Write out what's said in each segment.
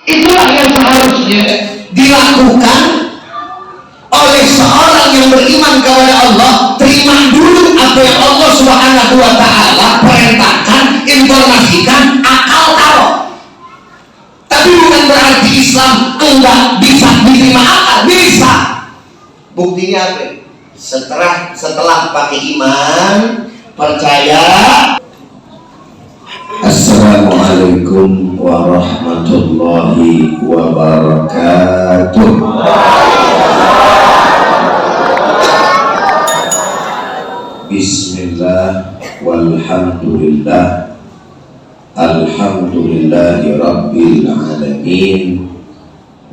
Itulah yang seharusnya dilakukan oleh seorang yang beriman kepada Allah. Terima dulu apa yang Allah Subhanahu wa ta'ala perintahkan, informasikan, akal taruh. Tapi bukan berarti Islam enggak bisa diterima akal, bisa. Buktinya apa? Setelah pakai iman, percaya. Assalamualaikum warahmatullahi wabarakatuh. Bismillah walhamdulillah, alhamdulillahi rabbil alamin,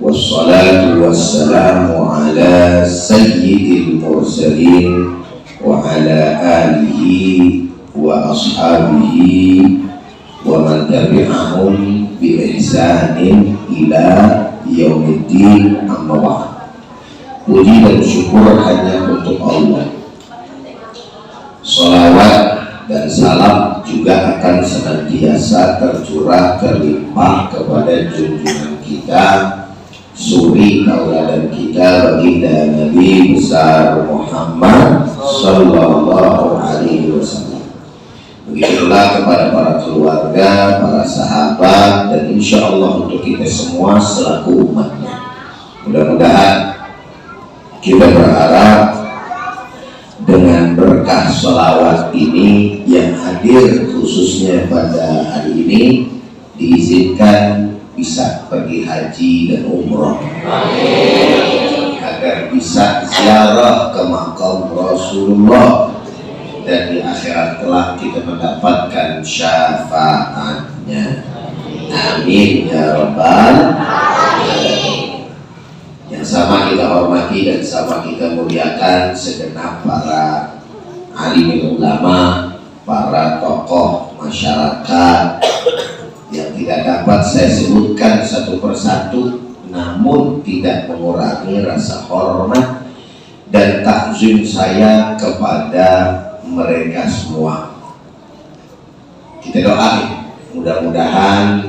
wassalatu wassalamu ala sayyidil mursalin wa ala alihi wa ashabihi wa man tabi'ahum bi ihsanin ila yaumiddin, amma ba'd. Puji dan syukur hanya untuk Allah. Sholawat dan salam juga akan senantiasa tercurah terlimpah kepada junjungan kita, suri tauladan kita, baginda Nabi besar Muhammad sallallahu alaihi wasallam. Begitulah kepada para keluarga, para sahabat, dan insya Allah untuk kita semua selaku umatnya. Mudah-mudahan kita berharap dengan berkah sholawat ini yang hadir khususnya pada hari ini diizinkan bisa pergi haji dan umroh. Amin. Agar bisa ziarah ke makam Rasulullah dan di akhirat kelak kita mendapatkan syafaatnya. Amin ya rabbal alamin. Yang sama kita hormati dan sama kita muliakan segenap para alim ulama, para tokoh masyarakat yang tidak dapat saya sebutkan satu persatu, namun tidak mengurangi rasa hormat dan takzim saya kepada mereka semua. Kita doain mudah-mudahan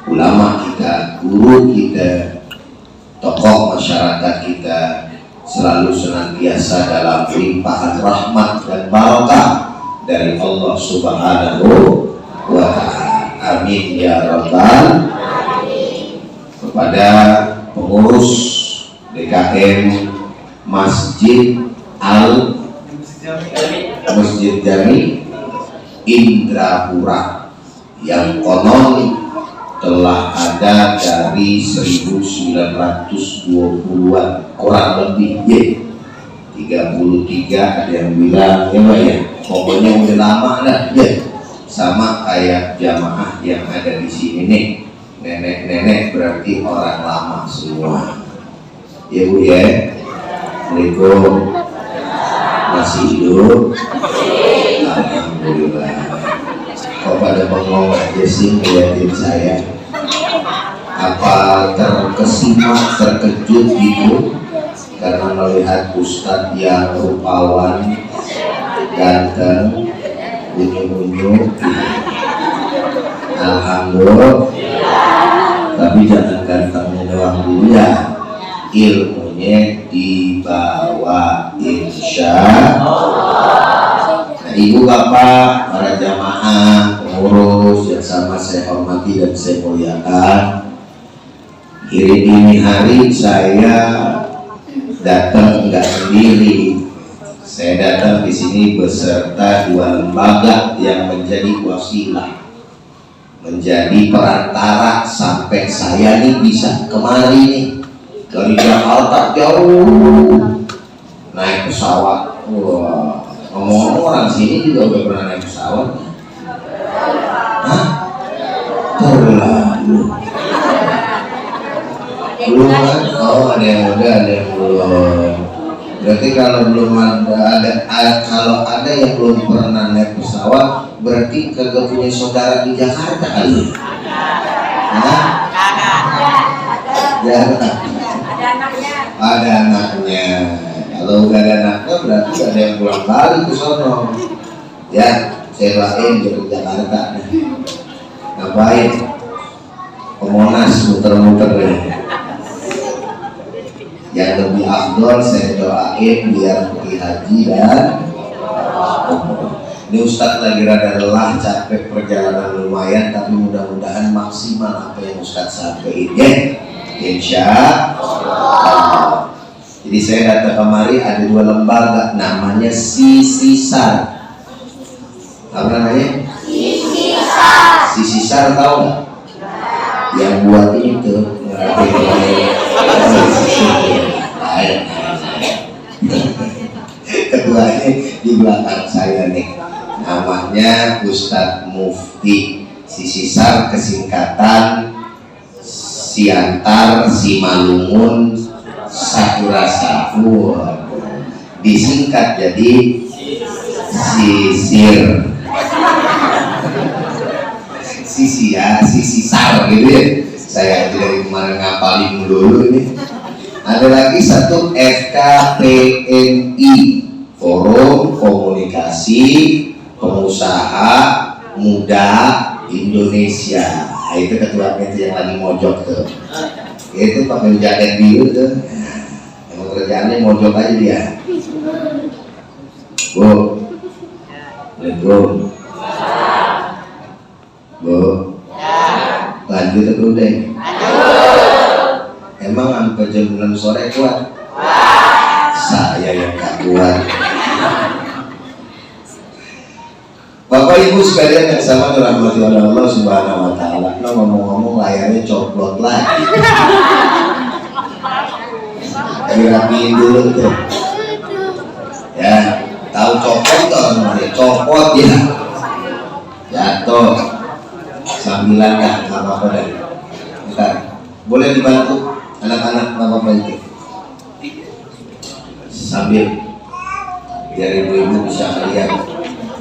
ulama kita, guru kita, tokoh masyarakat kita selalu senantiasa dalam limpahan rahmat dan barakah dari Allah Subhanahu wa ta'ala. Amin ya rabbal alamin. Kepada pengurus DKM Masjid Jami Indrapura yang konon telah ada dari 1920-an kurang lebih, 33 ada yang bilang pokoknya udah lama dah sama kayak jamaah yang ada di sini nih, nenek-nenek berarti orang lama semua ya Bu ya. Assalamualaikum, masih hidup? Alhamdulillah. Kok pada bengong aja sih ngeliatin saya? Apa terkesima, terkejut gitu karena melihat Ustadz yang rupawan, ganteng, unyu-unyu? Alhamdulillah. Tapi jangan gantengnya doang dulu ya, ilmunya dibawa insya Allah. Nah, ibu bapak, para jamaah, pengurus yang sama saya hormati dan saya muliakan, ini hari saya datang enggak sendiri. Saya datang di sini beserta dua lembaga yang menjadi wasilah, menjadi perantara sampai saya nih bisa kemari nih. Dari Jakarta jauh naik pesawat. Wah, ngomong-ngomong orang sini juga udah pernah naik pesawat. Hah? Terlalu. Belum kan? Oh, ada yang udah, ada yang belum. Berarti kalau belum kalau ada yang belum pernah naik pesawat, berarti kagak punya saudara di Jakarta kali. Hah? Jarang. Ada anaknya. Kalau udah ada anaknya berarti ada yang pulang balik ke sono. Ya, saya doain ke Jakarta. Ngapain? Monas muter-muter ya. Yang lebih afdol saya doain biar pergi haji dan umroh. Ini Ustadz lagi rada lelah, capek, perjalanan lumayan, tapi mudah-mudahan maksimal apa yang Ustadz sampaikan ya. Insya Allah. Jadi saya datang kemari ada 2 lembaga, namanya Sisisar. Apa namanya? Sisisar. Sisisar tahu nggak? Yang buat ini tuh keduanya di belakang saya nih, namanya Ustadz Mufti. Sisisar kesingkatan Siantar Simalungun Sakurasa, disingkat jadi Sisir. Sisi ya, Sisisar gitu ya. Saya dari kemarin ngapalin dulu ini. Ada lagi satu FKPNI, Forum Komunikasi Pengusaha Muda Indonesia. Nah, itu ketuanya itu yang lagi mojok tuh. Itu pakai jaket biru tuh. Emang kerjaannya mojok aja dia. Bu, Assalamualaikum. Bu, lanjut atau udah? Emang sampai jam 6 sore kuat? Saya yang gak kuat. Bapak Ibu sekalian yang sama dirahmati oleh Allah Subhanahu wa taala. Nah, ngomong-ngomong layarnya coplot lagi. Dirapiin dulu tuh. Ya, tahu copot toh namanya, copot ya. Jatuh. Sambilan dah, nggak apa-apa dah. Bentar, boleh dibantu anak-anak nggak apa-apa itu. Sambil biar ibu-ibu bisa melihat.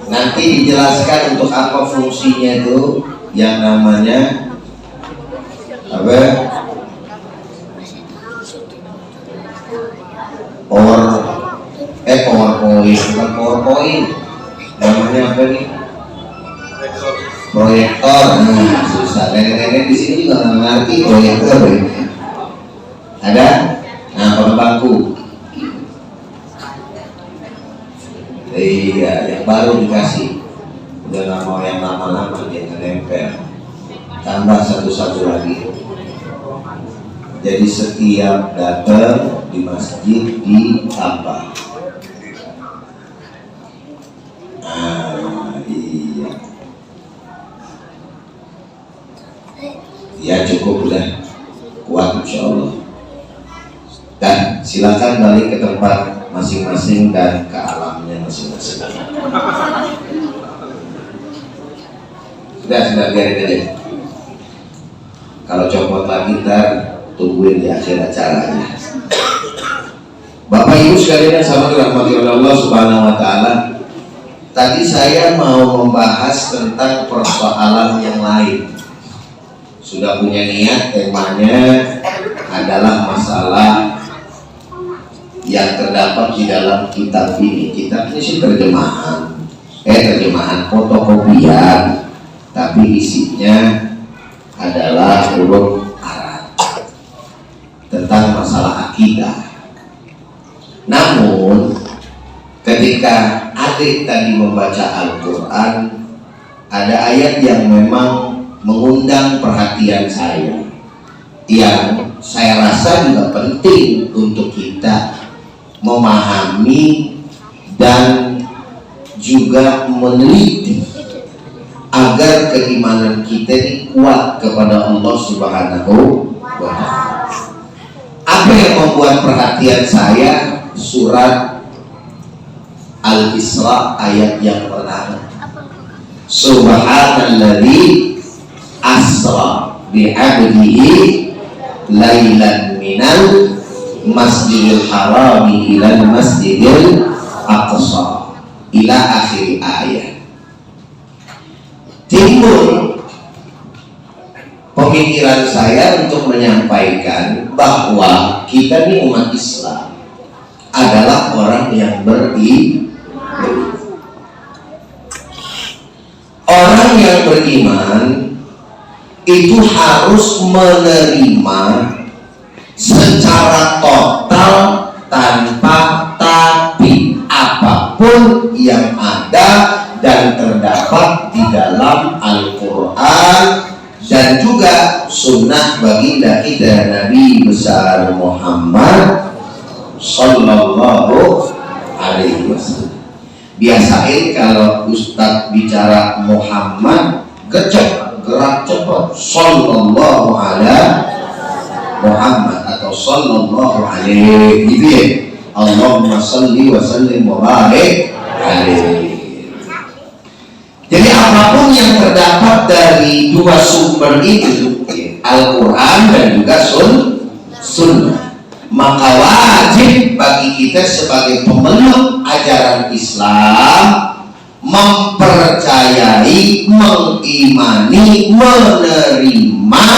Nanti dijelaskan untuk apa fungsinya itu yang namanya apa? PowerPoint. Namanya apa nih? Proyektor. Nah, susah. Nenek-nenek di sini juga nggak ngerti proyektor. Ada? Nah, pakai bangku. Iya, yang baru dikasih. Udah nggak mau yang lama-lama dia nempel. Tambah satu-satu lagi. Jadi setiap datang di masjid ditambah. Iya. Ya cukup udah kuat insya Allah. Dan silakan balik ke tempat masing-masing dan ke alamnya masing-masing. Sudah biarin aja. Kalau copot lagi ntar tungguin di akhir acaranya. Bapak Ibu sekalian yang sama dirahmati oleh Allah Subhanahu wa taala. Tadi saya mau membahas tentang persoalan yang lain. Sudah punya niat, temanya adalah masalah yang terdapat di dalam kitab ini. Kitab ini sih terjemahan fotokopian, tapi isinya adalah huruf Arab tentang masalah akidah. Namun ketika adik tadi membaca Al-Quran, ada ayat yang memang mengundang perhatian saya, yang saya rasa juga penting untuk kita memahami dan juga meneliti agar keimanan kita ini kuat kepada Allah Subhanahu wa ta'ala. Apa yang membuat perhatian saya? Surat Al-Isra ayat yang pertama. Subhanalladzi asra bi'abdihi lailan minal masjidil harami ilal masjidil aqsa ila akhir ayat. Timbul pemikiran saya untuk menyampaikan bahwa kita ini umat Islam adalah orang yang beriman. Orang yang beriman itu harus menerima secara total tanpa tapi apapun yang ada dan terdapat di dalam Al-Quran dan juga sunnah baginda kita Nabi besar Muhammad Sallallahu Alaihi Wasallam. Biasain kalau Ustadz bicara Muhammad gecek, gerak cepat, Sallallahu Alaihi Muhammad atau Sallallahu Alaihi, gitu ya. Allahumma salli wa sallim wa barik alaihi. Jadi apapun yang terdapat dari dua sumber itu, Al-Quran dan juga Sunnah, maka wajib bagi kita sebagai pemeluk ajaran Islam mempercayai, mengimani, menerima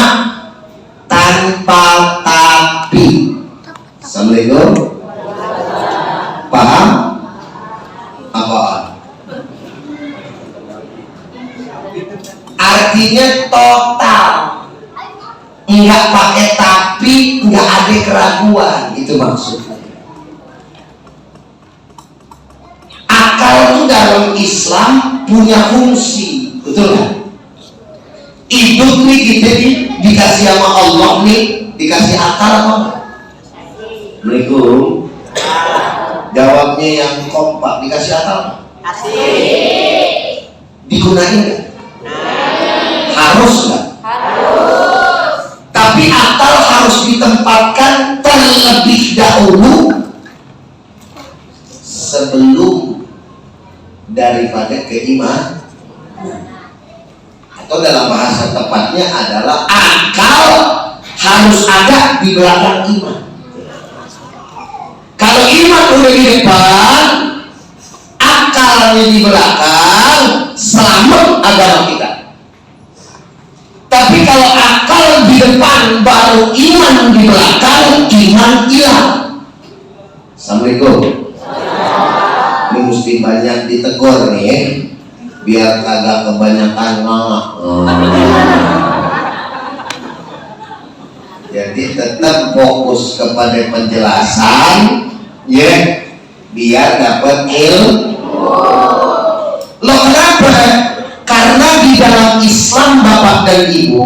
tanpa tapi. Assalamualaikum. Paham? Apa? Artinya total, nggak pakai tapi, nggak ada keraguan, itu maksudnya. Akal itu dalam Islam punya fungsi, betul kan? Hidup nih kita dikasih sama Allah nih, dikasih akal apa enggak? Assalamualaikum. Jawabnya yang kompak, dikasih akal? Asik. Digunain nggak? Harus nggak? Harus. Tapi akal harus ditempatkan terlebih dahulu sebelum daripada keimanan. Atau dalam bahasa tepatnya adalah akal harus ada di belakang iman. Kalau iman udah di depan, akalnya di belakang, selamat agama kita. Tapi kalau akal di depan baru iman di belakang, iman hilang. Assalamualaikum. Ini mesti banyak ditegur nih ya, biar kagak kebanyakan ngomong. Jadi tetap fokus kepada penjelasan, ya, biar dapat ilmu. Loh kenapa? Karena di dalam Islam Bapak dan Ibu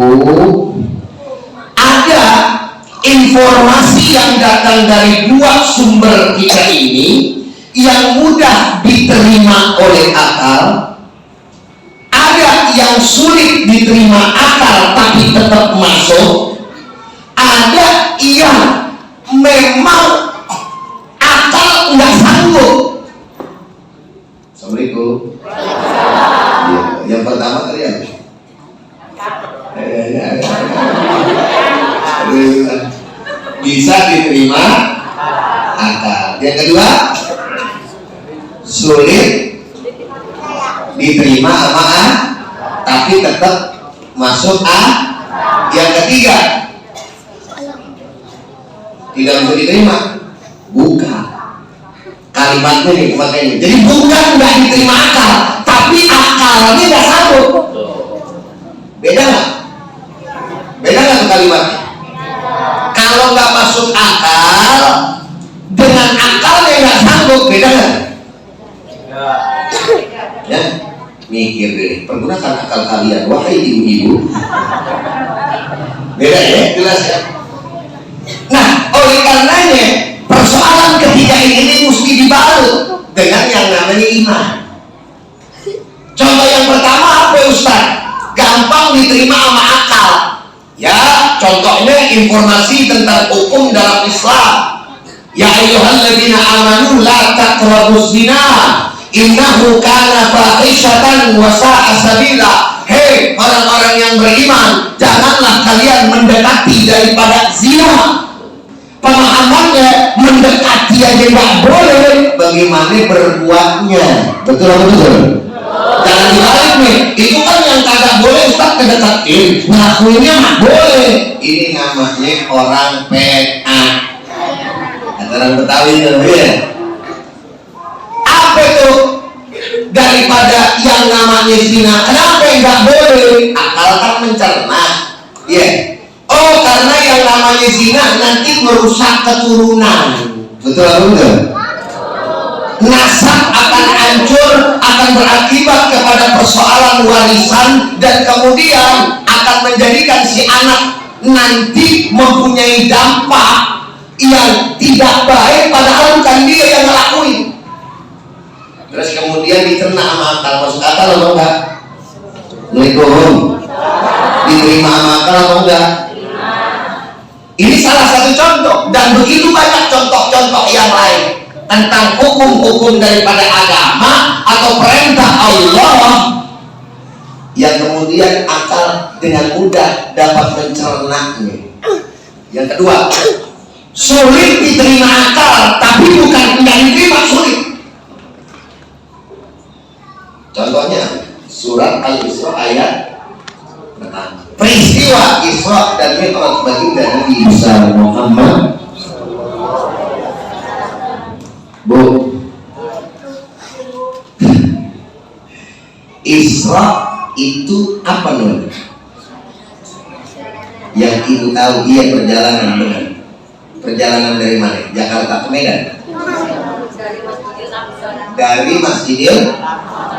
ada informasi yang datang dari dua sumber kita ini yang mudah diterima oleh akal, ada yang sulit diterima akal tapi tetap masuk, ada yang memang akal nggak sanggup. Assalamualaikum. Ya, yang pertama tadi apa? Bisa diterima akal. Yang kedua, sulit diterima sama tapi tetap masuk Yang ketiga, tidak bisa diterima, bukan. Kalimatnya nih makanya. Jadi bukan nggak diterima akal, tapi akalnya nggak sanggup. Beda nggak? Beda nggak tuh kalimatnya? Kalau nggak masuk akal dengan akalnya nggak sanggup, beda nggak? Ya, mikir deh. Pergunakan akal kalian, wahai ibu-ibu. Beda ya, jelas ya. Nah, oleh karenanya persoalan ketiga ini mesti dibalut dengan yang namanya iman. Contoh yang pertama apa Ustaz? Gampang diterima sama akal. Ya, contohnya informasi tentang hukum dalam Islam. Ya ayyuhalladzina amanu la taqrabuz zina innahu kana fahishatan wa sa'a sabila. Hei orang-orang yang beriman, janganlah kalian mendekati daripada zina. Pemahamannya mendekati aja nggak boleh, bagaimana berbuatnya? Betul atau betul? Jangan dibalik nih, itu kan yang kagak boleh Ustaz kedekatin, ngelakuinnya nggak boleh. Ini namanya orang PA, orang Betawi ya. Apa itu? Daripada yang namanya zina, kenapa nggak boleh? Akal kan mencerna. Ya. Oh, karena yang namanya zina nanti merusak keturunan. Betul atau betul? Nasab akan hancur, akan berakibat kepada persoalan warisan, dan kemudian akan menjadikan si anak nanti mempunyai dampak yang tidak baik, padahal bukan dia yang ngelakuin. Terus kemudian dicerna sama akal, masuk akal atau enggak? Assalamualaikum. Diterima sama akal atau enggak? Ini salah satu contoh, dan begitu banyak contoh-contoh yang lain tentang hukum-hukum daripada agama atau perintah Allah yang kemudian akal dengan mudah dapat mencernanya. Yang kedua, sulit diterima akal, tapi bukan tidak diterima, sulit. Contohnya surat Al-Isra ayat pertama. Peristiwa Isra dan Mi'raj baginda Nabi besar Muhammad. Bu, Isra itu apa namanya? Yang ibu tahu, iya, perjalanan, benar. Perjalanan dari mana? Jakarta ke Medan. Dari Masjidil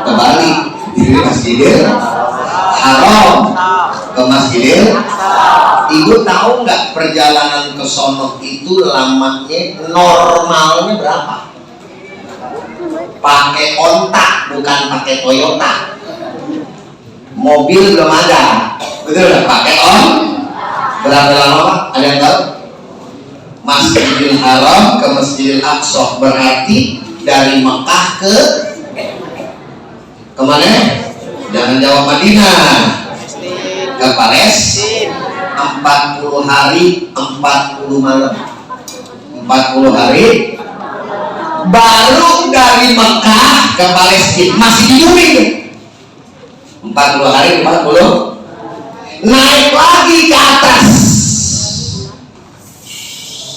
ke Bali, dari Masjidil Haram ke Masjidil. Ibu tahu nggak perjalanan ke sono itu lamanya normalnya berapa? Pakai ontak, bukan pakai Toyota. Mobil belum ada, betul nggak? Pakai berapa lama Pak? Ada yang tahu? Masjidil Haram ke Masjidil Aqsa berarti dari Mekah ke mana? Jangan jawab Madinah, ke Palestina. 40 hari 40 malam, 40 hari. Baru dari Mekah ke Palestina masih di bumi, 40 hari 40. Naik lagi ke atas,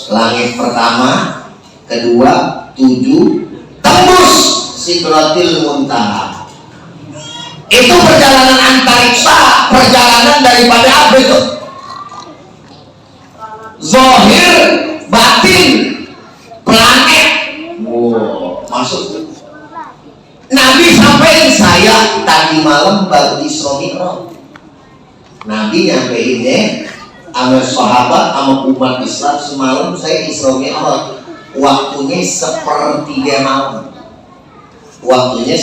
langit pertama, kedua, 7, tembus Sidratil Muntaha. Itu perjalanan antariksa, perjalanan daripada apa itu? Zahir, batin, planet. Wow, masuk. Nabi sampaikan, saya tadi malam baru Isra Mi'raj. Nabi nyampeinnya sama sahabat, sama umat Islam, semalam saya Isra Mi'raj. Waktunya sepertiga malam. Waktunya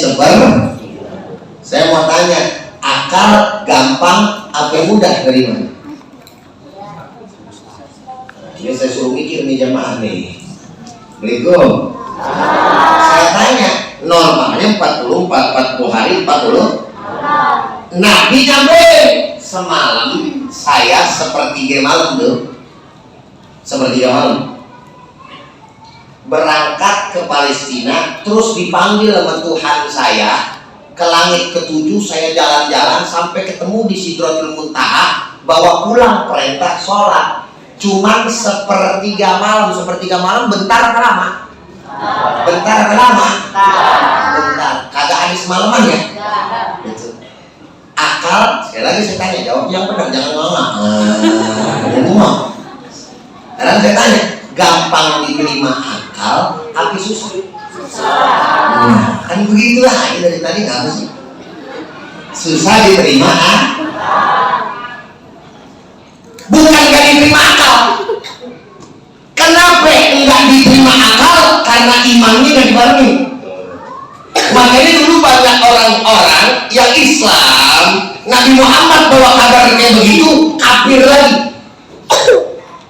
saya mau tanya, akal gampang apa mudah dari mana? Ini saya suruh mikir nih jamaah nih. Assalamualaikum. Saya tanya, normalnya 40 hari 40. Nabi nyampe semalam saya sepertiga malam tuh. Sepertiga malam. Berangkat ke Palestina, terus dipanggil sama Tuhan saya ke langit ke-7. Saya jalan-jalan sampai ketemu di Sidratul Muntaha, bawa pulang perintah sholat. Cuman sepertiga malam bentar apa lama? Bentar apa lama? Bentar. Kagak ada semalaman ya? Akal, sekali lagi saya tanya, jawab yang benar, jangan ngomong. Sekarang saya tanya, gampang diterima akal, tapi susah. Kan begitulah, dari tadi nggak apa sih? Susah diterima bukan gak diterima akal. Kenapa enggak diterima akal? Karena imannya gak dibarengi. Makanya dulu banyak orang-orang yang Islam, Nabi Muhammad bawa kabar kayak begitu, kafir lagi,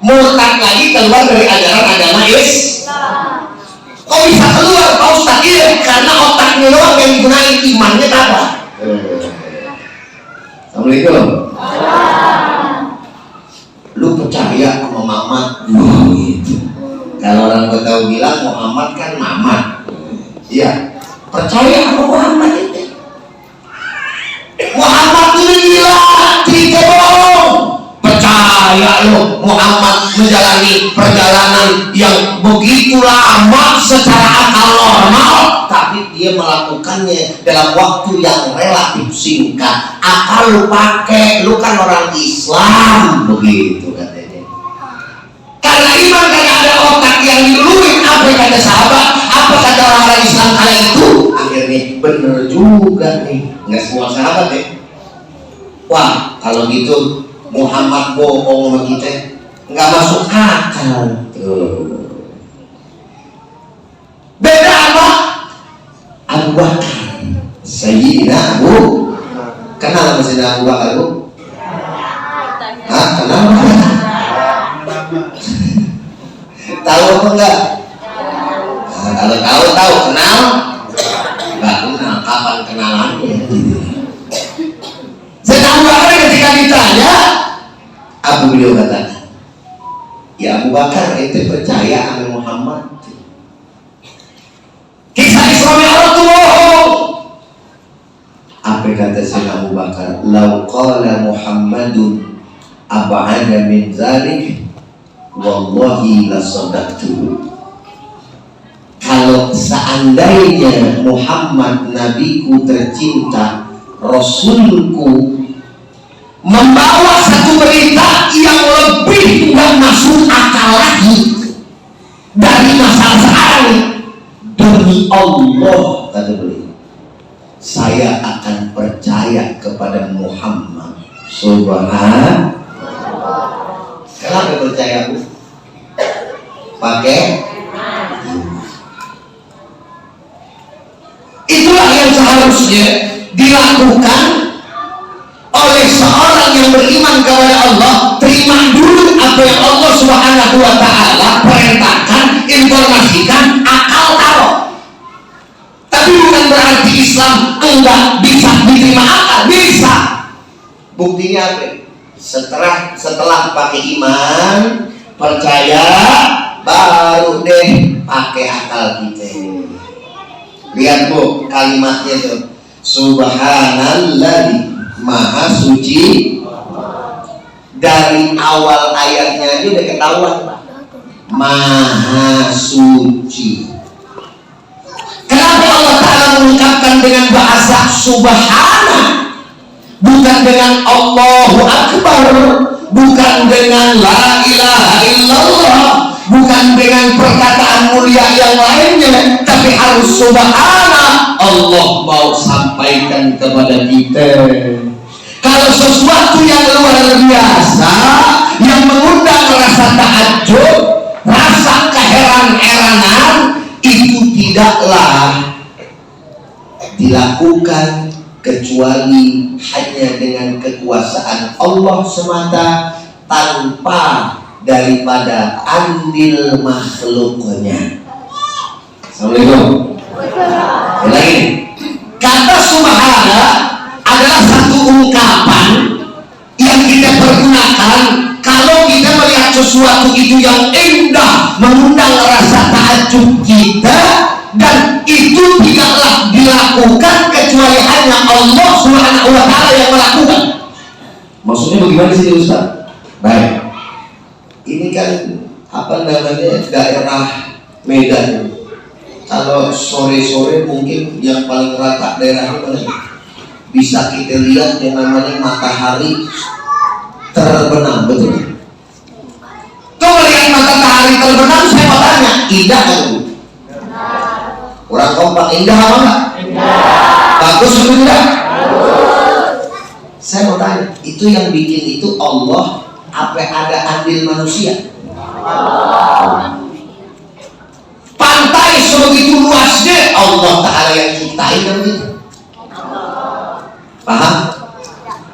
murtad lagi, keluar dari ajaran agama Islam. Kok bisa keluar Pak Ustaz? Iya, karena otaknya doang yang digunakan, imannya apa? Assalamualaikum. Lu percaya sama Muhammad? Gitu. Kalau orang Betawi bilang Muhammad kan Mamat. Iya, percaya sama Muhammad itu. Muhammad itu gila, tidak bohong. Percaya percaya loh Muhammad menjalani perjalanan yang begitu lama secara akal normal, tapi dia melakukannya dalam waktu yang relatif singkat. Akal lu pakai, lu kan orang Islam, begitu katanya. Karena iman karena ada otak yang diluluin, apa kata sahabat, apa kata orang-orang Islam kala itu, akhirnya bener juga nih. Nggak semua sahabat ya. Wah, kalau gitu Muhammad bohong sama kita, nggak masuk akal. Tuh. Beda apa? Abu Bakar, Sayyidina Abu. Kenal sama Sayyidina Abu Bakar, Bu? Hah? Kenal? Tahu apa enggak? Nah, kalau tahu kenal? Enggak kenal, kapan kenalannya? Sayyidina Abu Bakar ketika ditanya, beliau kata, ya Abu Bakar itu percaya sama Muhammad. Kisah Isra Mi'raj itu bohong. Apa kata Sayyidina Abu Bakar? Lau qala Muhammadun ab'ada min zalik wallahi la sadaqtu. Kalau seandainya Muhammad nabiku tercinta, rasulku, membawa satu berita yang lebih nggak masuk akal lagi dari masalah sekarang, demi Allah kata beliau, saya akan percaya kepada Muhammad. Subhanallah. Kenapa percaya, Bu? Pakai itulah yang seharusnya dilakukan oleh seorang yang beriman kepada Allah. Terima dulu apa yang Allah Subhanahu wa ta'ala perintahkan, informasikan, akal taruh. Tapi bukan berarti Islam enggak bisa diterima akal, bisa. Buktinya apa? Setelah pakai iman, percaya, baru deh pakai akal kita. Lihat, Bu, kalimatnya tuh, Subhanallah, Maha suci. Dari awal ayatnya aja udah ketahuan Maha suci. Kenapa Allah Ta'ala mengungkapkan dengan bahasa Subhana, bukan dengan Allahu Akbar, bukan dengan La ilaha illallah, bukan dengan perkataan mulia yang lainnya, tapi harus Subhana. Allah mau sampaikan kepada kita, kalau sesuatu yang luar biasa, yang mengundang rasa takjub, rasa keheran-heranan, itu tidaklah dilakukan kecuali hanya dengan kekuasaan Allah semata, tanpa daripada andil makhluknya. Assalamualaikum. Lagi, kata Subhana adalah satu ungkapan yang kita pergunakan kalau kita melihat sesuatu itu yang indah, mengundang rasa takjub kita, dan itu tidaklah dilakukan kecuali hanya Allah Subhanahu wa ta'ala yang melakukan. Maksudnya bagaimana sih, Ustaz? Baik, ini kan apa namanya, daerah Medan. Kalau sore-sore mungkin yang paling rata daerahnya mana? Bisa kita lihat yang namanya matahari terbenam, betul? Kau melihat matahari terbenam, saya mau tanya, indah kan? Kurang kompak, indah apa enggak? Indah. Bagus atau tidak? Bagus. Saya mau tanya, itu yang bikin itu Allah, apa ada andil manusia? Allah. Pantai sebegitu luasnya, Allah Ta'ala yang ciptain kan gitu. Paham?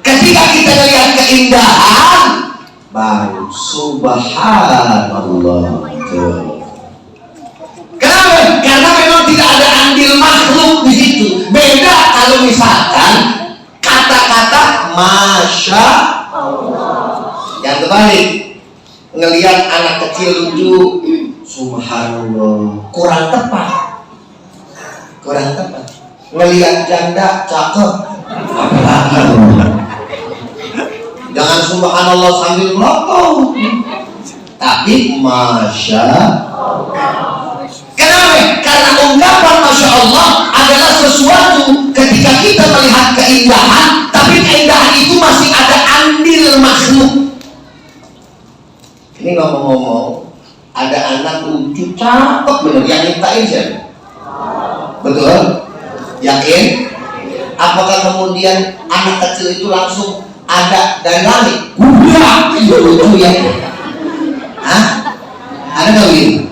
Ketika kita melihat keindahan, baru Subhanallah. Kenapa? Karena memang tidak ada andil makhluk di situ. Beda kalau misalkan kata-kata Masya Allah. Yang terbalik, ngelihat anak kecil lucu, Subhanallah, kurang tepat. Ngelihat janda cakep, apalagi Jangan subhanallah sambil merokok, tapi masya Allah. Kenapa? Karena ungkapan masya Allah adalah sesuatu ketika kita melihat keindahan, tapi keindahan itu masih ada andil makhluk. Ini ngomong-ngomong, ada anak lucu cakep bener yang nyiptain siapa? Betul? Yakin? Apakah kemudian anak kecil itu langsung ada dari langit? Wah, itu lucu ya. Hah? Ada nggak Win?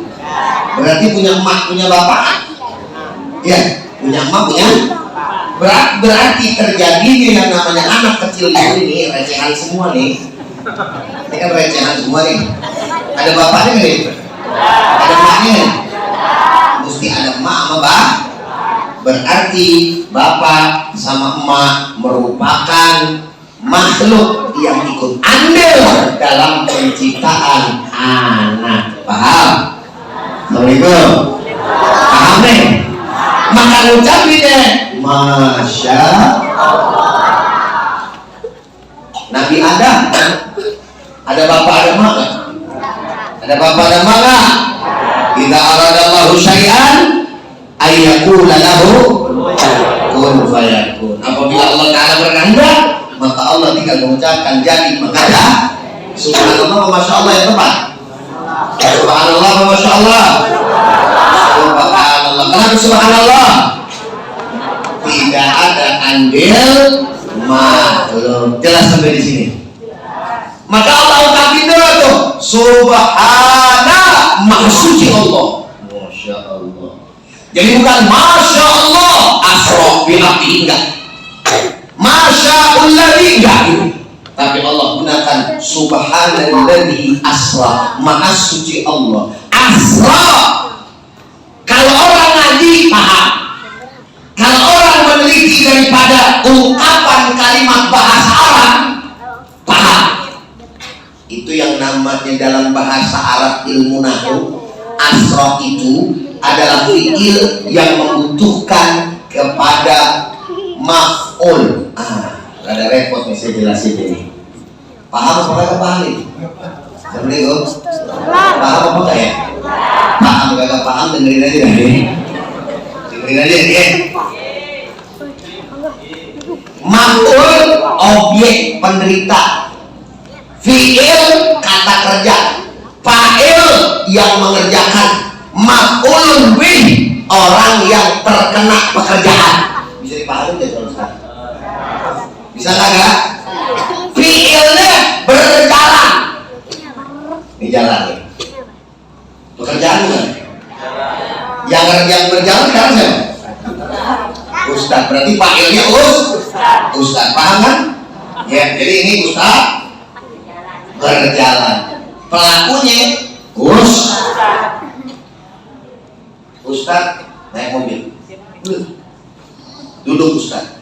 Berarti punya emak, punya bapak? Ya, punya emak, punya. Berarti terjadinya yang namanya anak kecil ini recehan semua nih. Ini kan recehan semua nih. Ada bapaknya nggak nih? Ada emaknya? Mesti ada emak sama bapak. Berarti bapak sama emak merupakan makhluk yang ikut andil dalam penciptaan anak. Paham? Assalamualaikum. Paham nih? Maka ucapin deh masya Allah. Nabi Adam ada bapak ada emak gak? Ada bapak ada emak gak? Idza aradallahu syai'an ayyakula lahu kun fayakun. Apabila Allah Ta'ala berkehendak, maka Allah tinggal mengucapkan jadi, maka ya subhanallah wa masya Allah yang tepat. Subhanallah wa masya Allah. Subhanallah. Kenapa subhanallah? Tidak ada andil makhluk. Jelas sampai di sini. Maka Allah ungkapin dulu tuh subhana, maha suci Allah. Masya Allah. Jadi bukan masya Allah asra bi abdi, enggak. Masya Allah enggak. Tapi Allah gunakan subhanalladzi asra, maha suci Allah. Asra. Kalau orang ngaji paham. Kalau orang meneliti daripada ungkapan kalimat bahasa Arab paham. Itu yang namanya dalam bahasa Arab ilmu nahwu. Asra itu adalah fi'il yang membutuhkan kepada maf'ul. Ada repot nih saya jelasin ini. Paham apa kagak paham ini? Assalamualaikum. Paham apa kagak ya? Paham kagak paham, dengerin aja deh. Dengerin aja ya. Maf'ul objek penderita. Fi'il kata kerja. Fa'il yang mengerjakan. Maf'ul bih orang yang terkena pekerjaan. Bisa dipahami tidak kalau sekarang? Bisa kagak? Fi'ilnya berjalan. Ini jalan ya. Pekerjaan bukan? Yang berjalan sekarang siapa? Ustaz. Berarti fa'ilnya Ustaz. Paham kan? Ya, jadi ini Ustaz berjalan. Pelakunya Ustaz naik mobil. Duduk Ustaz.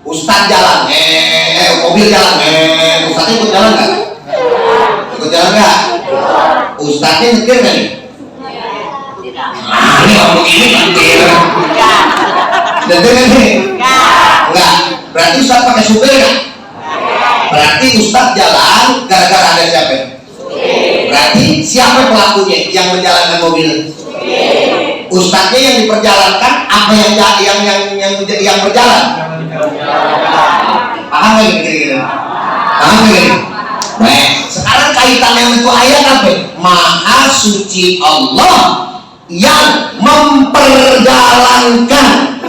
Ustaz jalan, mobil jalan, Ustaznya ikut jalan nggak? Ikut jalan nggak? Ustaznya nyetir nggak nih? Ini ngomong ini nyetir. Nyetir nggak nih? Enggak. Berarti Ustaz pakai supir nggak? Berarti Ustaz jalan gara-gara ada siapa? Berarti siapa pelakunya yang menjalankan mobil? Ustaznya yang diperjalankan, apa yang berjalan? Paham nggak kira-kira? Paham nggak? Baik. Sekarang kaitan yang itu ayat apa? Maha suci Allah yang memperjalankan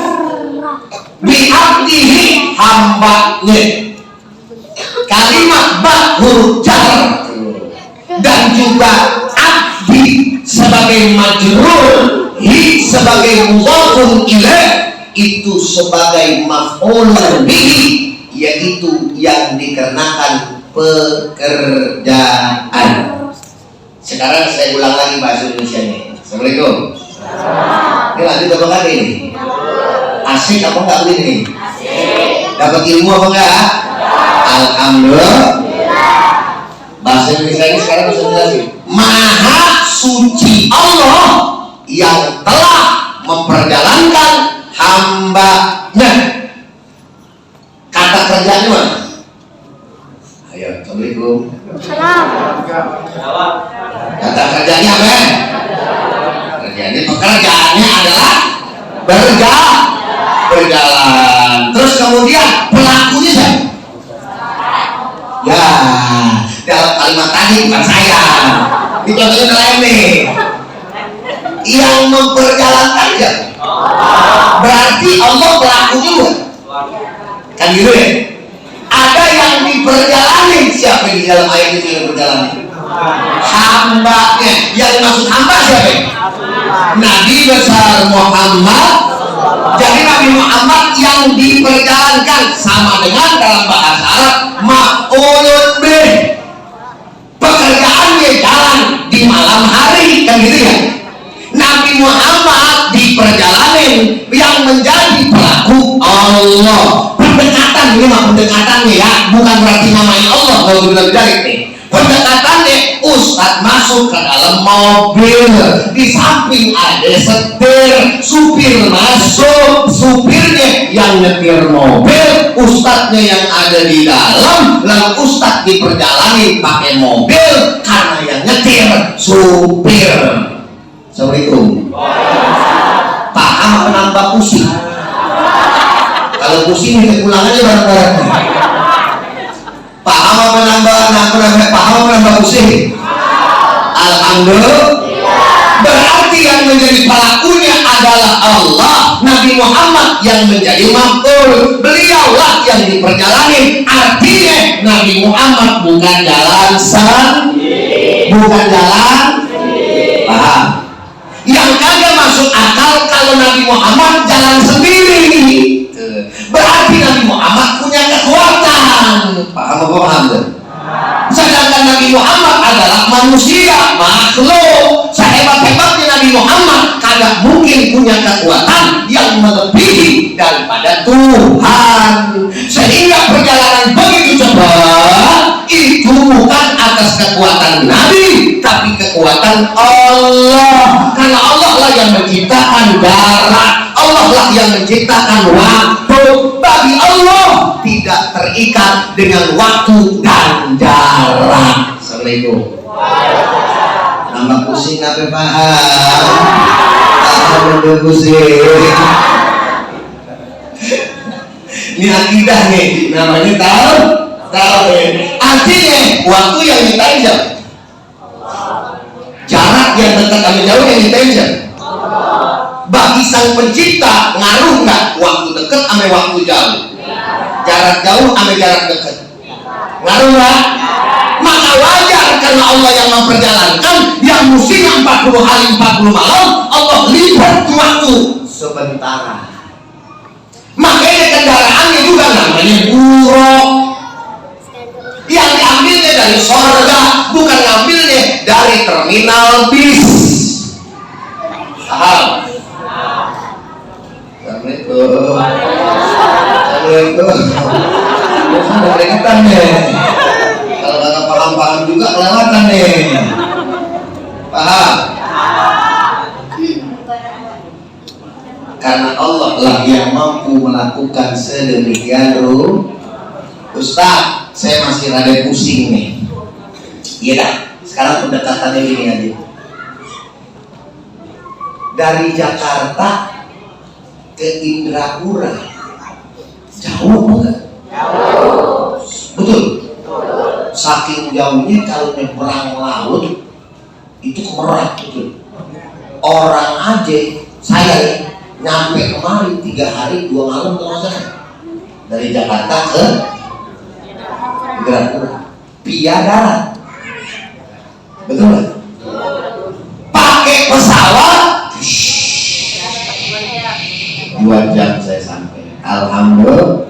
bi'abdihi hambanya. Kalimat ba huruf jar dan juga abdi sebagai majrur, hi sebagai mudhafun ilaih, itu sebagai maf'ul bihi, yaitu yang dikarenakan pekerjaan. Sekarang saya ulang lagi bahasa Indonesianya. Assalamualaikum. Ini lanjut apa kali ini? Asik apa enggak ini? Asik. Dapat ilmu apa enggak? Alhamdulillah. Bahasa Indonesia ini sekarang bisa jelasin. Maha suci Allah yang telah memperjalankan hambanya. Kata kerjanya mana? pekerjaannya adalah berjalan. Terus kemudian pelakunya siapa? Ya, dalam kalimat tadi bukan saya. Dicontohin lain nih. Yang memperjalankan ya. Berarti Allah pelaku juga. Kan gitu ya? Ada yang diperjalani. Siapa di dalam ayat itu yang berjalan? Hambanya. Yang dimaksud hamba siapa? Nabi besar Muhammad. Jadi Nabi Muhammad yang diperjalankan sama dengan dalam bahasa Arab maf'ulun bih. Pekerjaannya jalan di malam hari, kan gitu ya? Nabi Muhammad diperjalanin, yang menjadi pelaku Allah. Pendekatan ini mah pendekatannya ya, bukan berarti namanya Allah kalau bilang dari nih. Pendekatannya Ustadz masuk ke dalam mobil, di samping ada setir, supir masuk, supirnya yang nyetir mobil, Ustadznya yang ada di dalam, lalu Ustadz diperjalanin pakai mobil karena yang nyetir supir. Assalamualaikum. Paham apa nambah pusing? Kalau pusing kita ulangannya bareng-bareng. Paham apa nambah pusing? Alhamdulillah. Berarti yang menjadi pelakunya adalah Allah. Nabi Muhammad yang menjadi maf'ul. Beliaulah yang diperjalanin. Artinya Nabi Muhammad bukan jalan bukan jalan. Paham? Yang kagak masuk akal kalau Nabi Muhammad jalan sendiri. Berarti Nabi Muhammad punya kekuatan. Paham apa paham? Sedangkan Nabi Muhammad adalah manusia, makhluk. Sehebat-hebatnya Nabi Muhammad kagak mungkin punya kekuatan yang melebihi daripada Tuhan. Sehingga perjalanan begitu cepat itu bukan atas kekuatan Nabi, tapi kekuatan Allah. Karena Allah lah yang menciptakan darat, Allah lah yang menciptakan waktu. Bagi Allah tidak terikat dengan waktu dan jarak. Assalamualaikum. Nambah pusing apa paham? Nambah pusing. Ini akidah nih, namanya tahu nih. Artinya waktu yang nyiptain siapa? Jarak yang dekat sama jauh yang nyiptain siapa? Bagi sang pencipta ngaruh nggak waktu dekat sama waktu jauh? Jarak jauh sama jarak dekat ngaruh nggak? Maka wajar karena Allah yang memperjalankan, yang musimnya 40 hari 40 malam Allah lihat waktu sebentar. Makanya kendaraannya juga namanya buruk, yang diambilnya dari sorga, bukan ngambilnya dari terminal bis. Paham? Assalamualaikum. Assalamualaikum. Bukan kelewatan nih. Kalau nggak paham-paham juga kelewatan nih. Paham? Karena Allah lah yang mampu melakukan sedemikian Ustaz, saya masih rada pusing nih. Iya dah. Sekarang pendekatannya gini aja. Dari Jakarta ke Indrapura jauh enggak? Jauh. Betul. Saking jauhnya kalau nyebrang laut itu kemerak betul. Orang aja saya nyampe kemari 3 hari 2 malam kalau sana. Dari Jakarta ke Indrapura via darat. Betul nggak? Pakai pesawat 2 jam saya sampai. Alhamdulillah.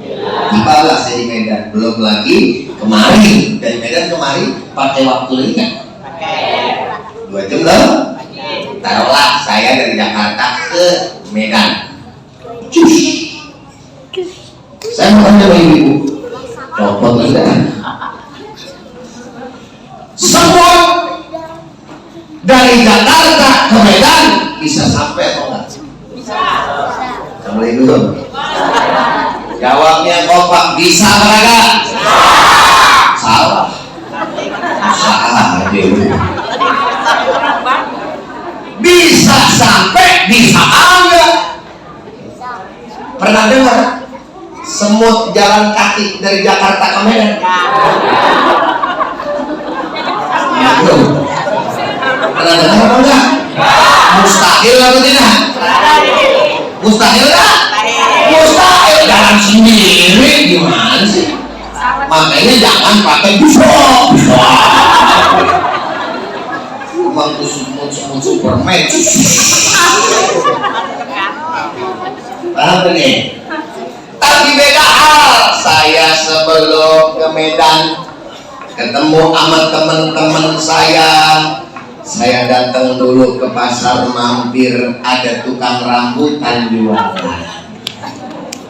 Tibalah saya di Medan. Belum lagi kemari, dari Medan kemari pakai waktu lagi kan? 2 jam loh. Taruhlah saya dari Jakarta ke Medan. Saya mau tanya sama ibu, copot lagi kan? Semua dari Jakarta ke Medan bisa sampai atau enggak? Bisa. Assalamualaikum. Jawabnya kompak, bisa apa enggak? Salah. Salah aja. Bisa sampai Pernah dengar semut jalan kaki dari Jakarta ke Medan? Pernah dengar apa enggak? Mustahil atau tidak? Mustahil enggak? Mustahil, jalan sendiri gimana sih? Makanya jangan pakai busok. Emang tuh semut Superman. Paham nih? Tapi beda hal. Saya sebelum ke Medan ketemu sama teman-teman saya datang dulu ke pasar mampir, ada tukang rambutan jualan.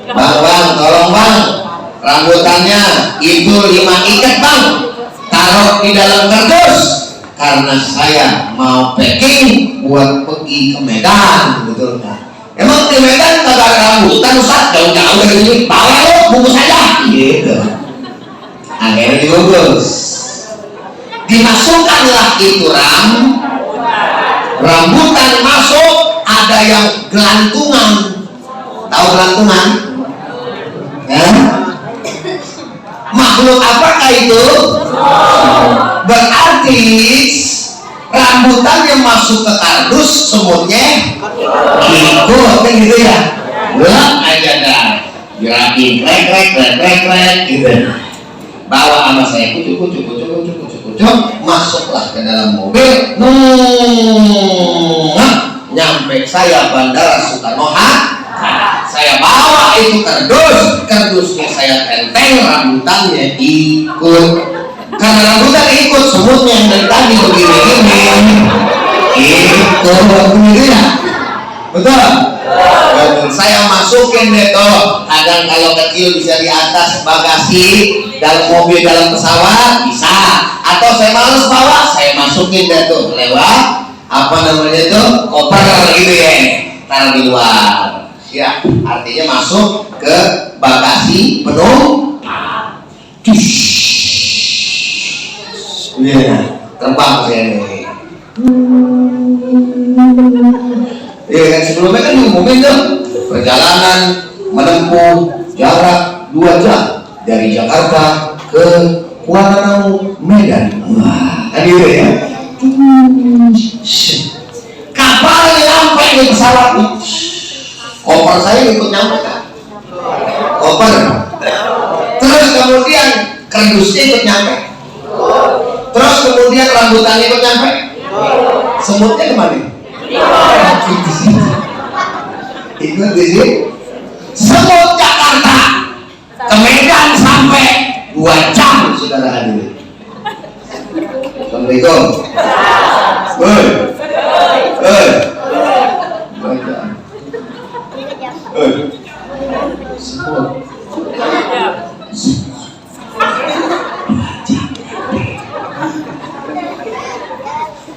Bang, tolong bang, rambutannya itu 5 ikat bang, taruh di dalam kardus karena saya mau packing buat pergi ke Medan, betul kan? Emang di Medan kagak ada rambutan Ustaz, jauh-jauh dari sini, bawa lo bungkus aja, gitu. Akhirnya dibungkus, dimasukkanlah itu rambutan masuk, ada yang gelantungan. Tahu gelantungan? Ya? Makhluk apakah itu? Berarti rambutan yang masuk ke kardus, semutnya ikut, kan gitu ya? Belum aja dah, gerakin krek gitu. Bawa sama saya kucuk, masuklah ke dalam mobil. Nyampe saya Bandara Soekarno-Hatta. Saya bawa itu kardusnya saya tenteng, rambutannya ikut. Karena rambutan ikut, semutnya yang dari tadi begini ikut, begitu ya? Betul? Saya masukin deh tuh, kadang kalau kecil bisa di atas bagasi, dalam mobil, dalam pesawat bisa, atau saya males bawa, saya masukin deh tuh lewat apa namanya tuh, koper gitu ya, taruh di luar ya, artinya masuk ke bagasi penuh. Iya, terbang saya nih. Iya kan, sebelumnya kan ngomongin tuh perjalanan menempuh jarak 2 jam dari Jakarta ke Kuala Namu, Medan. Wah, kan gitu ya. Kapalnya nyampe di pesawat nih. Koper saya ikut nyampe kan? Koper. Terus kemudian kardusnya ikut nyampe. Terus kemudian rambutannya ikut nyampe. Semutnya kemana? Ikut di sini. Semut Jakarta ke Medan sampai 2 jam, saudara hadirin. Assalamualaikum. Hei.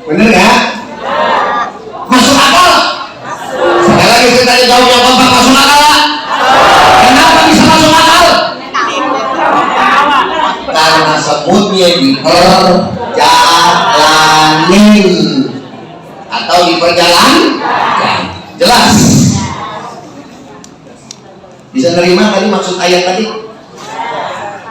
Bener gak? Masuk akal? Sekali lagi kita tanya jawab yang kompak, masuk akal gak? Kenapa bisa masuk akal? Karena semutnya diperjalanin atau diperjalankan. Jelas? Bisa nerima tadi maksud ayat tadi?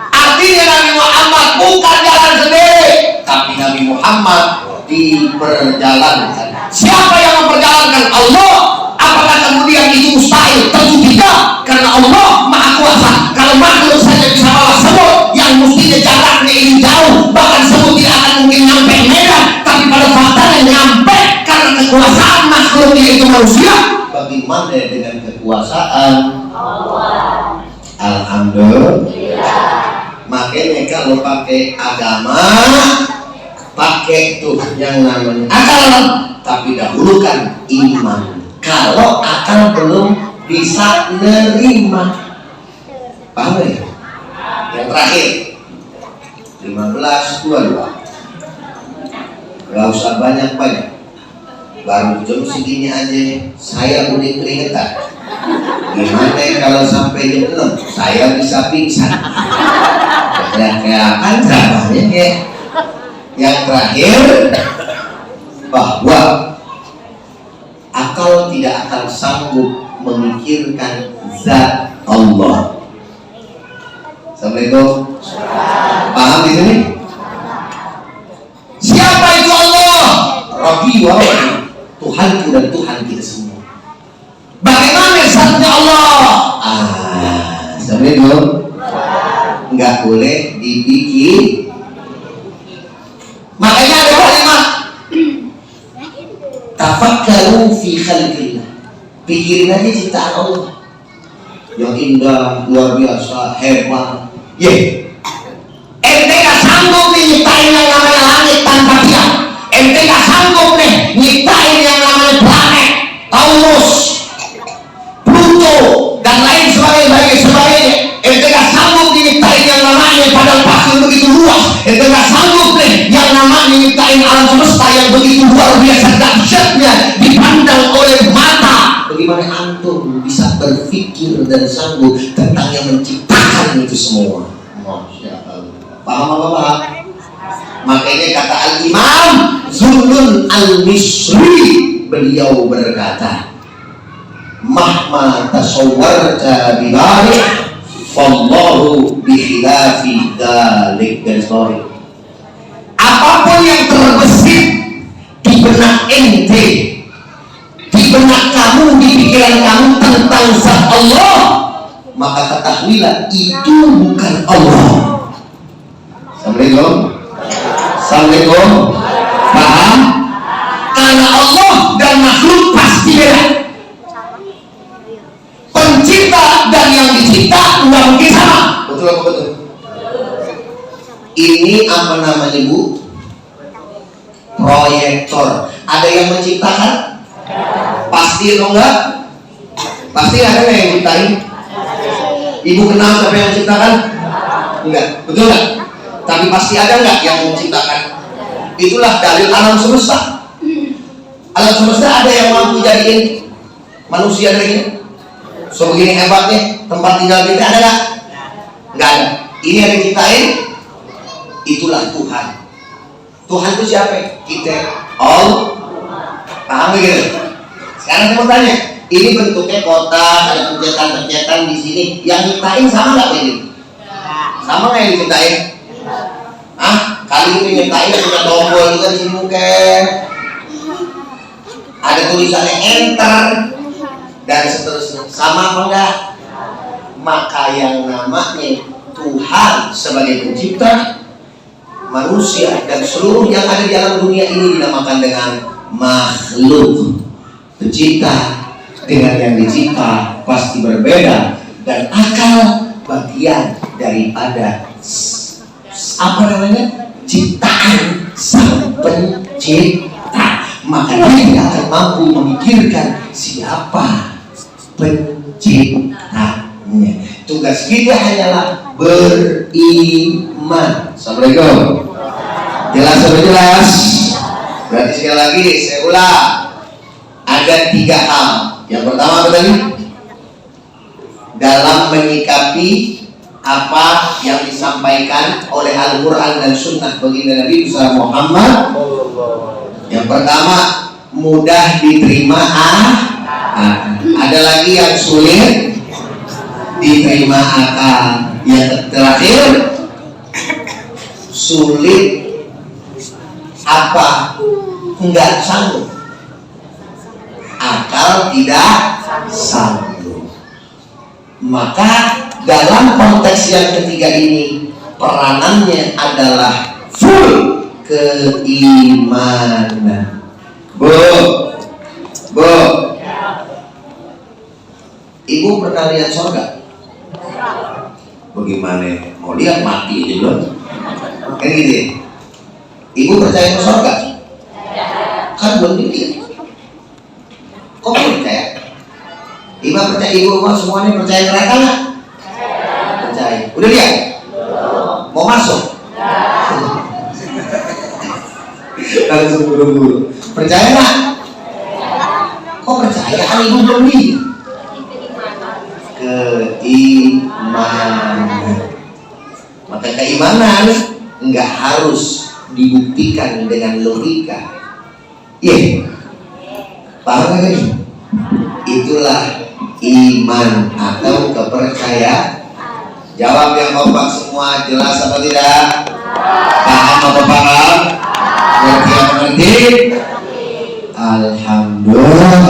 Artinya Nabi Muhammad bukan jalan sendiri, tapi Nabi Muhammad diperjalankan. Siapa yang memperjalankan? Allah. Apakah kemudian itu mustahil? Tentu tidak, karena Allah Maha Kuasa. Kalau makhluk saja bisa bawa semut yang mestinya jaraknya ini jauh, bahkan semut tidak akan mungkin nyampe Medan, tapi pada faktanya nyampe karena kekuasaan makhluknya itu manusia. Bagaimana dengan kekuasaan Allah? Alhamdulillah. Makanya kalau pakai agama, pakai tuh yang namanya akal, tapi dahulukan iman. Kalau akal belum bisa nerima, paham ya? Yang terakhir 15:22. Gak usah banyak-banyak, baru jam segini aja saya udah keringetan. Gimana kalau sampai jam 6 saya bisa pingsan? Kayak kan caranya ya. Yang terakhir, bahwa akal tidak akan sanggup memikirkan zat Allah. Assalamualaikum. Paham di sini? Siapa itu Allah? Rabbi wa Rabbi, Tuhanku dan Tuhan kita semua. Bagaimana zatnya Allah? Assalamualaikum. Nggak boleh dibikin. Makanya ada kalimat tafakkaru fi khalqillah. Pikirin aja ciptaan Allah yang indah, luar biasa, hebat. Ente gak sanggup nih nyiptain yang namanya langit tanpa dia. Ente gak sanggup nih nyiptain yang namanya planet, Taurus, Pluto, dan lain sebagainya. Ente gak sanggup nyiptain yang namanya padang pasir begitu luas. Ente gak sanggup nih yang namanya nyiptain alam semesta yang begitu luar biasa dahsyatnya dipandang oleh mata. Bagaimana antum bisa berpikir dan sanggup tentang yang menciptakan itu semua? Masya Allah. Paham apa Pak? Makanya kata Al-Imam Zunnun Al-Misri, beliau berkata, mahma tasawwarta bibari fallahu bikhilafi dalik. Garis bawahi, apapun yang terbesit di benak ente, di benak kamu, di pikiran kamu tentang zat Allah, maka ketahuilah itu bukan Allah. Assalamualaikum. Assalamualaikum. Paham? Karena Allah dan makhluk pasti beda. Pencipta dan yang dicipta nggak mungkin sama. Betul apa betul? Ini apa namanya Bu? Proyektor. Ada yang menciptakan? Pasti atau enggak? Pasti ada yang menciptain. Ibu kenal siapa yang menciptakan? Enggak, betul enggak? Tapi pasti ada enggak yang menciptakan? Itulah dalil alam semesta. Alam semesta ada yang mampu jadiin manusia dari ini. So begini hebatnya tempat tinggal kita, ada enggak? Enggak ada. Ini yang diciptain. Itulah Tuhan. Tuhan itu siapa? Kita. Allah. Paham gitu? Sekarang saya mau tanya, ini bentuknya kotak, ada pencetan-pencetan di sini. Yang nyiptain sama nggak ini? Sama nggak yang diciptain? Kali ini nyiptain punya tombol juga di sini mungkin. Ada tulisannya enter dan seterusnya. Sama apa enggak? Maka yang namanya Tuhan sebagai pencipta, manusia dan seluruh yang ada di alam dunia ini dinamakan dengan makhluk. Pencipta dengan yang dicipta pasti berbeda, dan akal bagian daripada apa namanya ciptaan sang pencipta. Maka dia tidak akan mampu memikirkan siapa penciptanya. Tugas kita hanyalah beriman. Assalamualaikum. Jelas atau jelas? Berarti sekali lagi saya ulang, ada 3 hal. Yang pertama apa tadi? Dalam menyikapi apa yang disampaikan oleh Al-Quran dan Sunnah baginda Nabi Muhammad. Yang pertama, mudah diterima. Ada lagi yang sulit diterima akal. Yang terakhir, sulit apa? Enggak sanggup. Akal tidak sanggup. Maka dalam konteks yang ketiga ini, peranannya adalah full keimanan. Bu, Ibu pernah lihat surga? Bagaimana? Mau lihat mati aja belum? Kan gitu ya? Ibu percaya ke surga? Kan belum dilihat. Kok belum percaya? Ibu percaya, ibu semuanya percaya neraka nggak? Percaya. Udah lihat? Mau masuk? Langsung buru-buru. Percaya nggak? Kok percaya? Kan ibu belum lihat. Keimanan. Maka keimanan nggak harus dibuktikan dengan logika. Paham nggak ini? Itulah iman atau kepercayaan? Jawab yang kompak semua, jelas apa tidak? Paham apa paham? Ngerti apa ngerti? Alhamdulillah.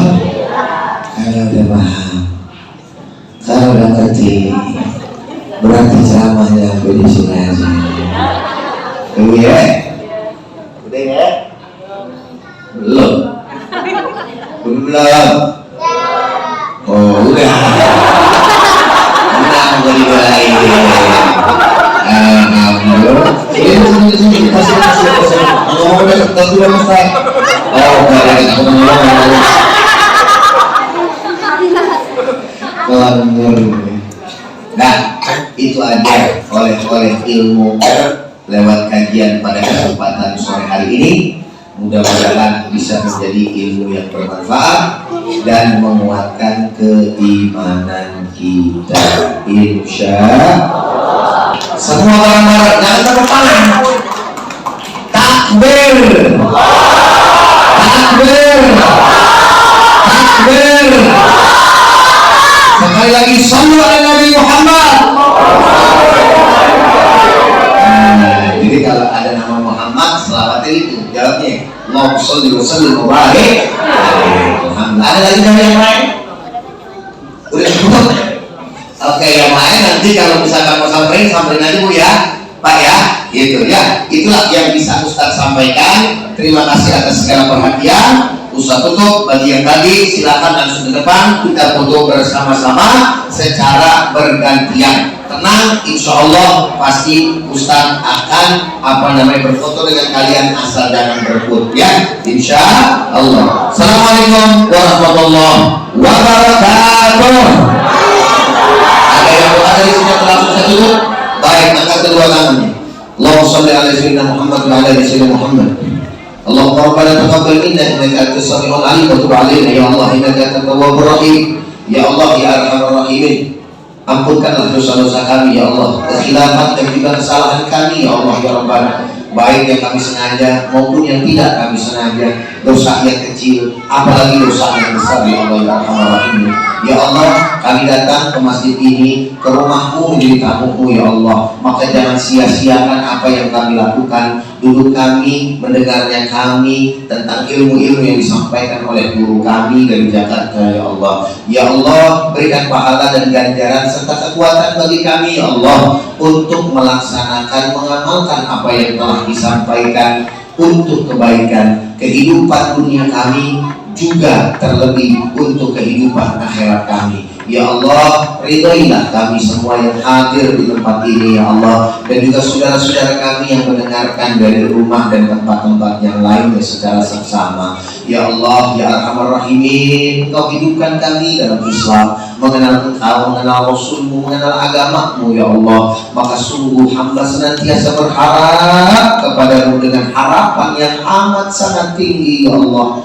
Kalau udah paham, kalau udah ngerti, berarti ceramahnya di sini aja. Udah ya? Udah ya? Belum? Belum? Oh udah. Menang dari lain. Alhamdulillah. Sini kasih. Oh udah sudah Ustaz. Oh udah nah itu aja oleh ilmu lewat kajian pada kesempatan sore hari ini. Mudah-mudahan bisa menjadi ilmu yang bermanfaat dan menguatkan keimanan kita, insya Allah. Semua barang-barang jangan tepuk tangan. Takbir, takbir, takbir. Sekali lagi sallu ala Nabi Muhammad. Jadi kalau ada nama Muhammad, selawatnya itu jawabnya Allahumma sholli wa sallim wa barik. Alhamdulillah. Ada lagi dari yang lain? Udah cukup? Oke, yang lain nanti kalau misalkan mau sampein aja Bu ya, Pak ya, gitu ya. Itulah yang bisa Ustaz sampaikan. Terima kasih atas segala perhatian. Ustaz tutup, bagi yang tadi silakan langsung ke depan, kita foto bersama-sama secara bergantian. Tenang, insya Allah pasti Ustaz akan berfoto dengan kalian, asal jangan berebut ya, insya Allah. Assalamualaikum warahmatullahi wabarakatuh. Ada yang berada di sini langsung saya tutup. Baik, angkat kedua tangannya. Allahumma sholli ala sayyidina Muhammad wa ala ali sayyidina Muhammad. Allahumma rabbana taqabbal minna innaka antas samiul alim wa tub alaina ya Allah innaka antat tawwabur rahim. Ya Allah ya arhamar rahimin. Ampunkanlah dosa-dosa kami ya Allah, kekhilafan dan juga kesalahan kami ya Allah ya Rabbana, baik yang kami sengaja maupun yang tidak kami sengaja, dosa yang kecil apalagi dosa yang besar ya Allah ya Arhamar Rahimin. Ya Allah, kami datang ke masjid ini, ke rumahmu menjadi tamumu ya Allah, maka jangan sia-siakan apa yang kami lakukan. Dulu kami mendengarnya kami tentang ilmu-ilmu yang disampaikan oleh guru kami dari Jakarta ya Allah. Ya Allah, berikan pahala dan ganjaran serta kekuatan bagi kami ya Allah untuk melaksanakan, mengamalkan apa yang telah disampaikan untuk kebaikan kehidupan dunia kami, juga terlebih untuk kehidupan akhirat kami. Ya Allah, ridhoilah kami semua yang hadir di tempat ini ya Allah, dan juga saudara-saudara kami yang mendengarkan dari rumah dan tempat-tempat yang lainnya secara seksama. Ya Allah, ya Arhamar Rahimin, Engkau hidupkan kami dalam Islam, mengenal Engkau, mengenal Rasulmu, mengenal agamamu ya Allah. Maka sungguh hamba senantiasa berharap kepadamu dengan harapan yang amat sangat tinggi ya Allah.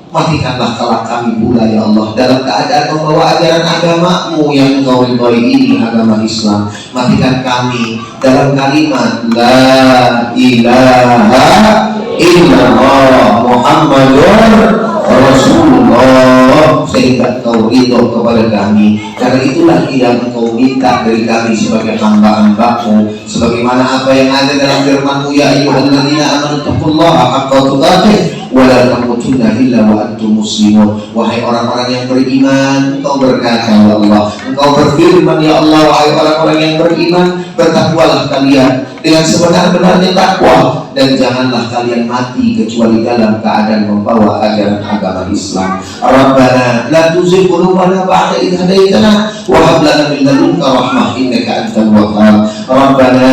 Matikanlah kelak kami pula ya Allah dalam keadaan membawa ajaran agamamu yang Engkau ridhoi ini, agama Islam. Matikan kami dalam kalimat La ilaha illallah Muhammadur Rasulullah, sehingga Engkau ridho kepada kami. Karena itulah yang Engkau minta dari kami sebagai hamba-hambamu, sebagaimana apa yang ada dalam firman-Mu, ya ayyuhalladzina amanu taqullaha haqqa tuqatih wa la tamutunna illa wa antum muslimun. Wahai orang-orang yang beriman, Engkau berkata ya Allah, Engkau berfirman ya Allah, wahai orang-orang yang beriman, bertakwalah kalian dengan sebenar-benarnya takwa, dan janganlah kalian mati kecuali dalam keadaan membawa ajaran agama Islam. Rabbana la tuzigh qulubana ba'da idh hadaitana wa hab lana min ladunka rahmah innaka antal wahhab. Rabbana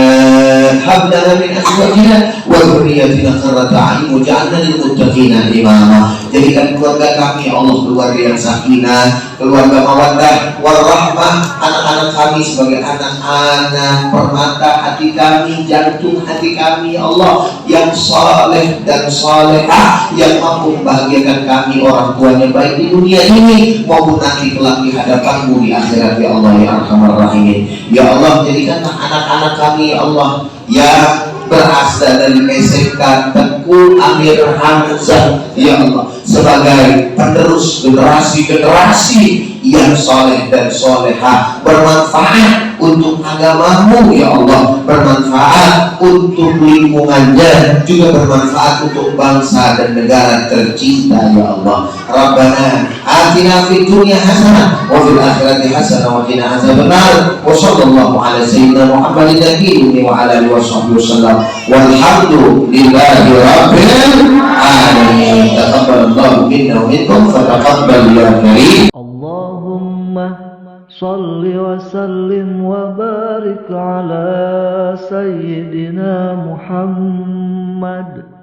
hab lana min azwajina wa dhurriyyatina qurrata a'yun waj'alna lil muttaqina imama. Jadikan keluarga kami ya Allah keluarga yang sakinah, keluarga mawaddah warahmah, anak-anak kami sebagai anak-anak permata hati kami, jantung hati kami ya Allah, yang saleh dan salehah, yang mampu membahagiakan kami orang tuanya baik di dunia ini maupun nanti kelak di hadapanmu di akhirat ya Allah ya Arhamar Rahimin. Ya Allah, jadikanlah anak-anak kami ya Allah yang berasal dari SMK Tengku Amir Hamzah ya Allah sebagai penerus generasi-generasi yang soleh dan soleha, bermanfaat untuk agamamu ya Allah, bermanfaat untuk lingkungannya, juga bermanfaat untuk bangsa dan negara tercinta ya Allah. Rabbana atina fid dunya hasanah wa fil akhirati hasanah wa qina adzabannar. Wa sallallahu ala sayyidina Muhammadin nabiyyi wa ala alihi washabbihi wasallam. Walhamdulillahi rabbil alamin. Taqabbalallahu minna wa minkum fa taqabbal ya karim. Allahumma salli wa sallim wa barik ala sayyidina Muhammad